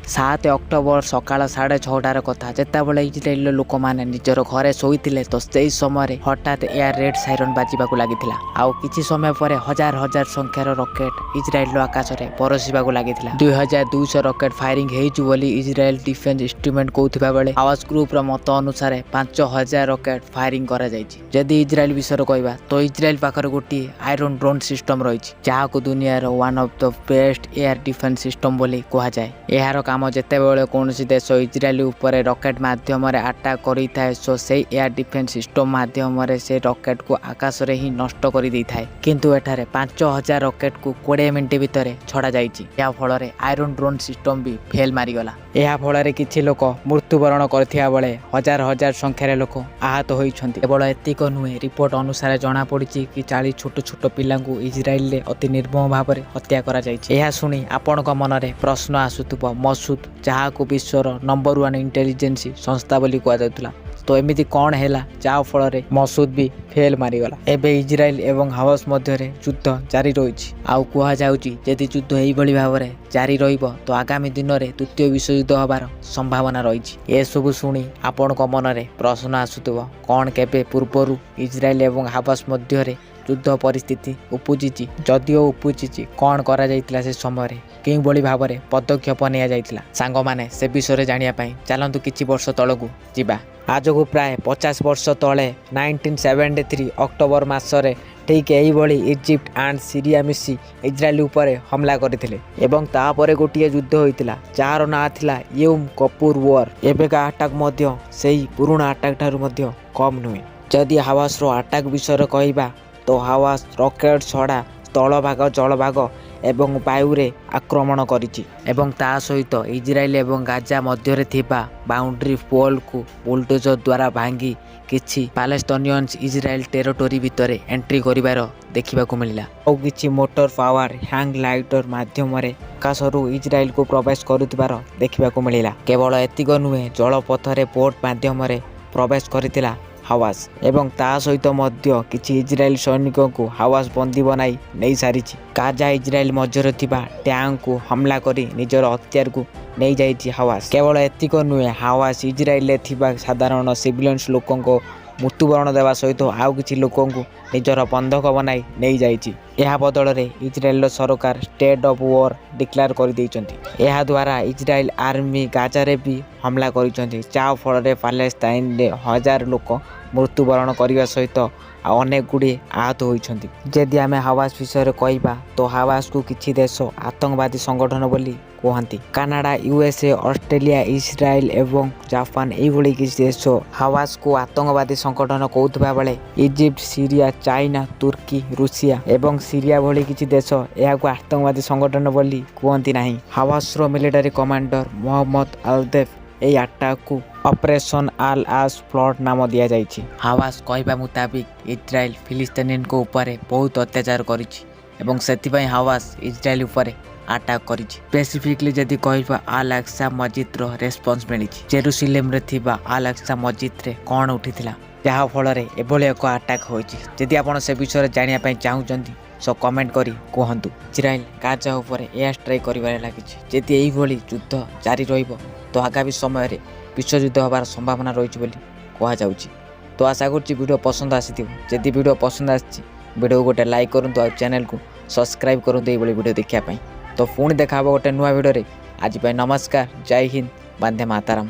7 October ସକାଳ 6:30 କଥା ଯେତେବେଳେ ଇସ୍ରାଏଲର ଲୋକମାନେ ନିଜର ଘରେ ଶୋଇଥିଲେ ତ ସେହି ସମୟରେ ହଠାତ୍ ଏୟାର ରେଡ୍ ସାଇରନ୍ ବାଜିବାକୁ ଲାଗିଥିଲା। ଆଉ କିଛି ସମୟ ପରେ ହଜାର ହଜାର ସଂଖ୍ୟାର ରକେଟ୍ ଇସ୍ରାଏଲର ଆକାଶରେ ପରସିବାକୁ ଲାଗିଥିଲା। 2200 ରକେଟ୍ ଫାୟରିଂ ହେଇଛି ବୋଲି ଇସ୍ରାଏଲ ଡିଫେନ୍ସ ଇନଷ୍ଟ୍ରୁମେଣ୍ଟ କହୁଥିବା ବେଳେ ହାମାସ ଗ୍ରୁପର ମତ ଅନୁସାରେ 5000 ରକେଟ୍ ଫାୟରିଂ କରାଯାଇଛି। ଯଦି ଇସ୍ରାଏଲ ବିଷୟରେ କହିବା ତ ଇସ୍ରାଏଲ ପାଖରେ ଗୋଟିଏ ଆଇରନ୍ ଡ୍ରୋନ୍ ସିଷ୍ଟମ ରହିଛି, ଯାହାକୁ ଦୁନିଆର one of the best air defence system ବୋଲି କୁହାଯାଏ। ଏହାର କାମ ଯେତେବେଳେ କୌଣସି ଦେଶ ଇସ୍ରାଏଲ ଉପରେ ରକେଟ୍ ମାଧ୍ୟମରେ ଆଟାକ୍ କରିଥାଏ ତ ସେହି ଏୟାର ଡିଫେନ୍ସ ସିଷ୍ଟମ ମାଧ୍ୟମରେ ସେ ରକେଟ୍କୁ ଆକାଶରେ ହିଁ ନଷ୍ଟ କରିଦେଇଥାଏ। କିନ୍ତୁ ଏଠାରେ 5000 ରକେଟ୍କୁ 20 ମିନିଟ୍ ଭିତରେ ଛଡ଼ାଯାଇଛି। ଏହା ଫଳରେ ଆଇରନ୍ ଡ୍ରୋନ୍ ସିଷ୍ଟମ ବି ଫେଲ୍ ମାରିଗଲା। ଏହା ଫଳରେ କିଛି ଲୋକ ମୃତ୍ୟୁବରଣ କରିଥିବା ବେଳେ ହଜାର ହଜାର ସଂଖ୍ୟାରେ ଲୋକ ଆହତ ହୋଇଛନ୍ତି। କେବଳ ଏତିକ ନୁହେଁ, ରିପୋର୍ଟ ଅନୁସାରେ ଜଣାପଡ଼ିଛି କି 40 ଛୋଟ ଛୋଟ ପିଲାଙ୍କୁ ଇସ୍ରାଏଲରେ ଅତି ନିର୍ମମ ଭାବରେ ହତ୍ୟା କରାଯାଇଛି। ଏହା ଶୁଣି ଆପଣଙ୍କ ମନରେ ପ୍ରଶ୍ନ ଆସୁଥିବ, ମସୁଦ ଯାହାକୁ ବିଶ୍ୱର ନମ୍ବର 1 ଇଣ୍ଟେଲିଜେନ୍ସ ସଂସ୍ଥା ବୋଲି କୁହାଯାଉଥିଲା, ତ ଏମିତି କ'ଣ ହେଲା ଯାହା ଫଳରେ ମସୁଦ ବି ଫେଲ୍ ମାରିଗଲା। ଏବେ ଇସ୍ରାଏଲ ଏବଂ ହାମାସ ମଧ୍ୟରେ ଯୁଦ୍ଧ ଜାରି ରହିଛି। ଆଉ କୁହାଯାଉଛି ଯଦି ଯୁଦ୍ଧ ଏହିଭଳି ଭାବରେ ଜାରି ରହିବ ତ ଆଗାମୀ ଦିନରେ ତୃତୀୟ ବିଶ୍ୱଯୁଦ୍ଧ ହେବାର ସମ୍ଭାବନା ରହିଛି। ଏସବୁ ଶୁଣି ଆପଣଙ୍କ ମନରେ ପ୍ରଶ୍ନ ଆସୁଥିବ, କ'ଣ କେବେ ପୂର୍ବରୁ ଇସ୍ରାଏଲ ଏବଂ ହାମାସ ମଧ୍ୟରେ ଯୁଦ୍ଧ ପରିସ୍ଥିତି ଉପୁଜିଛି? ଯଦିଓ ଉପୁଜିଛି, କ'ଣ କରାଯାଇଥିଲା ସେ ସମୟରେ, କେଉଁଭଳି ଭାବରେ ପଦକ୍ଷେପ ନିଆଯାଇଥିଲା? ସାଙ୍ଗମାନେ, ସେ ବିଷୟରେ ଜାଣିବା ପାଇଁ ଚାଲନ୍ତୁ କିଛି ବର୍ଷ ତଳକୁ ଯିବା। ଆଜକୁ ପ୍ରାୟ 50 ବର୍ଷ ତଳେ 1973 ଅକ୍ଟୋବର ମାସରେ ଠିକ୍ ଏହିଭଳି ଇଜିପ୍ଟ ଆଣ୍ଡ ସିରିଆ ମିଶି ଇସ୍ରାଏଲ ଉପରେ ହମଲା କରିଥିଲେ ଏବଂ ତାପରେ ଗୋଟିଏ ଯୁଦ୍ଧ ହୋଇଥିଲା ଯାହାର ନାଁ ଥିଲା ୟୋମ୍ କିପୁର ୱାର୍। ଏବେକା ଆଟାକ୍ ମଧ୍ୟ ସେହି ପୁରୁଣା ଆଟାକ୍ ଠାରୁ ମଧ୍ୟ କମ୍ ନୁହେଁ। ଯଦି ହାମାସର ଆଟାକ୍ ବିଷୟରେ କହିବା ତ ହାମାସ ରକେଟ୍ ଛଡ଼ା ସ୍ଥଳଭାଗ, ଜଳଭାଗ ଏବଂ ବାୟୁରେ ଆକ୍ରମଣ କରିଛି ଏବଂ ତା ସହିତ ଇସ୍ରାଏଲ ଏବଂ ଗାଜା ମଧ୍ୟରେ ଥିବା ବାଉଣ୍ଡ୍ରି ପୋଲକୁ ବୁଲଡୋଜର ଦ୍ୱାରା ଭାଙ୍ଗି କିଛି ପାଲେଷ୍ଟନିୟନ୍ସ ଇସ୍ରାଏଲ ଟେରିଟୋରୀ ଭିତରେ ଏଣ୍ଟ୍ରି କରିବାର ଦେଖିବାକୁ ମିଳିଲା। ଆଉ କିଛି ମୋଟର ପାୱାର ହ୍ୟାଙ୍ଗ ଲାଇଟର ମାଧ୍ୟମରେ ଆକାଶରୁ ଇସ୍ରାଏଲକୁ ପ୍ରବେଶ କରୁଥିବାର ଦେଖିବାକୁ ମିଳିଲା। କେବଳ ଏତିକ ନୁହେଁ, ଜଳପଥରେ ବୋଟ୍ ମାଧ୍ୟମରେ ପ୍ରବେଶ କରିଥିଲା ହାମାସ ଏବଂ ତା ସହିତ ମଧ୍ୟ କିଛି ଇସ୍ରାଏଲ ସୈନିକଙ୍କୁ ହାମାସ ବନ୍ଦୀ ବନାଇ ନେଇସାରିଛି। ଗାଜା ଇସ୍ରାଏଲ ମଧ୍ୟରେ ଥିବା ଟ୍ୟାଙ୍କକୁ ହମଲା କରି ନିଜର ହତିଆରକୁ ନେଇଯାଇଛି ହାମାସ। କେବଳ ଏତିକ ନୁହେଁ, ହାମାସ ଇସ୍ରାଏଲରେ ଥିବା ସାଧାରଣ ସିଭିଲିୟନ୍ସ ଲୋକଙ୍କ ମୃତ୍ୟୁବରଣ ଦେବା ସହିତ ଆଉ କିଛି ଲୋକଙ୍କୁ ନିଜର ବନ୍ଧକ ବନାଇ ନେଇଯାଇଛି। ଏହା ବଦଳରେ ଇସ୍ରାଏଲର ସରକାର ଷ୍ଟେଟ୍ ଅଫ୍ ୱାର୍ ଡିକ୍ଲେୟାର କରିଦେଇଛନ୍ତି। ଏହାଦ୍ୱାରା ଇସ୍ରାଏଲ ଆର୍ମି ଗାଜାରେ ବି ହମଲା କରିଛନ୍ତି, ଯାହା ଫଳରେ ପାଲେଷ୍ଟାଇନରେ ହଜାର ଲୋକ ମୃତ୍ୟୁବରଣ କରିବା ସହିତ ଆଉ ଅନେକ ଗୁଡ଼ିଏ ଆହତ ହୋଇଛନ୍ତି। ଯଦି ଆମେ ହାମାସ ବିଷୟରେ କହିବା ତ ହାମାସକୁ କିଛି ଦେଶ ଆତଙ୍କବାଦୀ ସଂଗଠନ ବୋଲି କୁହନ୍ତି। କାନାଡ଼ା, USA, ଅଷ୍ଟ୍ରେଲିଆ, ଇସ୍ରାଏଲ ଏବଂ ଜାପାନ ଏହିଭଳି କିଛି ଦେଶ ହାମାସକୁ ଆତଙ୍କବାଦୀ ସଂଗଠନ କହୁଥିବା ବେଳେ ଇଜିପ୍ଟ, ସିରିଆ, ଚାଇନା, ତୁର୍କୀ, ରୁଷିଆ ଏବଂ ସିରିଆ ଭଳି କିଛି ଦେଶ ଏହାକୁ ଆତଙ୍କବାଦୀ ସଂଗଠନ ବୋଲି କୁହନ୍ତି ନାହିଁ। ହାମାସର ମିଲିଟାରୀ କମାଣ୍ଡର ମୋହମ୍ମଦ ଆଲଦେଫ ଏହି ଆଟାକକୁ ଅପରେସନ ଆଲ ଆସ ଫ୍ଲଡ୍ ନାମ ଦିଆଯାଇଛି। ହାମାସ କହିବା ମୁତାବିକ ଇସ୍ରାଏଲ ଫିଲିସ୍ତିନୀଙ୍କ ଉପରେ ବହୁତ ଅତ୍ୟାଚାର କରିଛି ଏବଂ ସେଥିପାଇଁ ହାମାସ ଇସ୍ରାଏଲ ଉପରେ ଆଟାକ୍ କରିଛି। ସ୍ପେସିଫିକଲି ଯଦି କହିବା ଆଲ ଆକ୍ସା ମସ୍ଜିଦର ରେସ୍ପନ୍ସ ମିଳିଛି। ଜେରୁସାଲେମରେ ଥିବା ଆଲ ଆକ୍ସା ମସ୍ଜିଦରେ କ'ଣ ଉଠିଥିଲା ଯାହା ଫଳରେ ଏଭଳି ଏକ ଆଟାକ୍ ହୋଇଛି? ଯଦି ଆପଣ ସେ ବିଷୟରେ ଜାଣିବା ପାଇଁ ଚାହୁଁଛନ୍ତି ସୋ କମେଣ୍ଟ କରି କୁହନ୍ତୁ। ଇସ୍ରାଏଲ ଗାଜା ଉପରେ ଏୟାର ଷ୍ଟ୍ରାଇକ୍ କରିବାରେ ଲାଗିଛି। ଯଦି ଏହିଭଳି ଯୁଦ୍ଧ ଜାରି ରହିବ ତ ଆଗାମୀ ସମୟରେ ବିଶ୍ୱଯୁଦ୍ଧ ହେବାର ସମ୍ଭାବନା ରହିଛି ବୋଲି କୁହାଯାଉଛି। ତ ଆଶା କରୁଛି ଭିଡ଼ିଓ ପସନ୍ଦ ଆସିଥିବ। ଯଦି ଭିଡ଼ିଓ ପସନ୍ଦ ଆସିଛି ଭିଡ଼ିଓକୁ ଗୋଟେ ଲାଇକ୍ କରନ୍ତୁ ଆଉ ଚ୍ୟାନେଲକୁ ସବସ୍କ୍ରାଇବ୍ କରନ୍ତୁ ଏଇଭଳି ଭିଡ଼ିଓ ଦେଖିବା ପାଇଁ। ତ ପୁଣି ଦେଖା ହେବ ଗୋଟେ ନୂଆ ଭିଡ଼ିଓରେ। ଆଜି ପାଇଁ ନମସ୍କାର, ଜୟ ହିନ୍ଦ, ବନ୍ଦେ ମାତରମ୍।